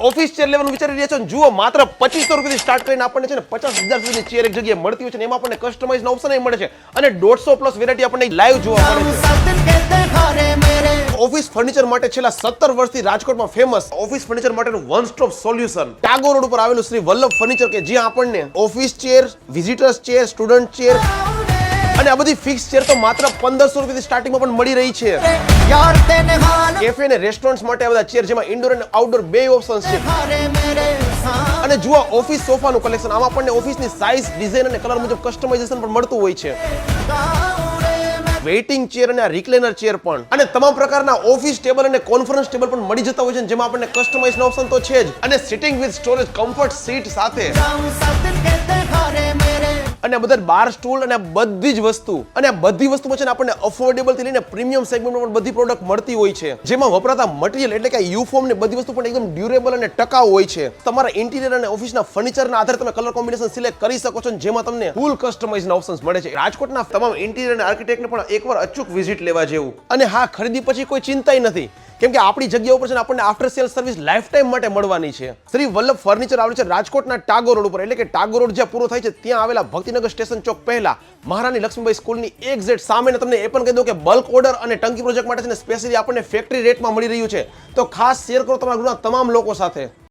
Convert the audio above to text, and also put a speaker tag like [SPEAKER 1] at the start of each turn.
[SPEAKER 1] Office chair લેવાનું વિચારી રહ્યા છો, જુઓ માત્ર 2500 રૂપિયાથી સ્ટાર્ટ કરીને આપણને છે ને 50,000 સુધીની ચેર એક જગ્યાએ મળતી હોય છે, એમાં આપણને કસ્ટમાઇઝ ઓપ્શન મળે છે અને 150 પ્લસ વેરાયટી આપણને લાઈવ જોવા મળે છે. ઓફિસ ફર્નિચર માટે છેલ્લા 17 વર્ષથી રાજકોટમાં ફેમસ ઓફિસ ફર્નિચર માટેનું one stop solution Tagore road ઉપર આવેલું શ્રી વલ્લભ ફર્નિચર, કે જ્યાં આપણને office chair, visitors chair, student chair અને આ બધી ફિક્સ ચેર તો માત્ર 1500 રૂપિયાથી સ્ટાર્ટિંગમાં પણ મળી રહી છે. કેફે અને રેસ્ટોરન્ટ્સ માટે આ બધા ચેર જેમાં ઇન્ડોર અને આઉટડોર બે ઓપ્શન્સ છે. અને જુઓ ઓફિસ સોફાનું કલેક્શન, આમાં આપણને ઓફિસની સાઇઝ, ડિઝાઇન અને કલર મુજબ કસ્ટમાઇઝેશન પણ મળતું હોય છે. વેઇટિંગ ચેર અને રિક્લાઇનર ચેર પણ અને તમામ પ્રકારના ઓફિસ ટેબલ અને કોન્ફરન્સ ટેબલ પણ મળી જતા હોય છે, જેમાં આપણને કસ્ટમાઇઝ ઓપ્શન તો છે જ અને sitting with storage comfort seat સાથે અને બધા બાર સ્ટૂલ અને બધી જ વસ્તુ અને આ બધી વસ્તુમાં છે ને આપણને અફોર્ડેબલ થી લઈને પ્રીમિયમ સેગમેન્ટમાં પણ બધી પ્રોડક્ટ મળતી હોય છે, જેમાં વપરાતા મટીરિયલ એટલે કે યુફોર્મ ને બધી વસ્તુ પણ એકદમ ડ્યુરેબલ અને ટકાઉ હોય છે. તમારા ઇન્ટિરિયર અને ઓફિસના ફર્નિચરના આધારે તમે કલર કોમ્બિનેશન સિલેક્ટ કરી શકો છો, જેમાં તમને ફૂલ કસ્ટમાઇઝના ઓપ્શન્સ મળે છે. રાજકોટના તમામ ઇન્ટિરિયર અને આર્કિટેક્ટને પણ એકવાર અચૂક વિઝિટ લેવા જેવું. અને હા, ખરીદી પછી કોઈ ચિંતાય નથી, કેમ કે આપણી જગ્યા ઉપર છે ને આપણને after cell service life time માટે મળવાની છે. શ્રી વલ્લભ ફર્નિચર આવેલું છે રાજકોટના ટાગોર રોડ ઉપર, એટલે કે ટાગોર રોડ જ્યાં પૂરો થાય છે ત્યાં આવેલા ભક્તિનગર સ્ટેશન ચોક પહેલા મહારાણી લક્ષ્મીબાઈ સ્કૂલની એક્ઝેક્ટ સામે. તમને એ પણ કહી દઉં કે બલ્ક ઓર્ડર અને ટંકી પ્રોજેક્ટ માટે છે ને સ્પેશિયલી આપણને ફેક્ટરી રેટમાં મળી રહ્યું છે, તો ખાસ શેર કરો તમારા ગ્રુપના તમામ લોકો સાથે.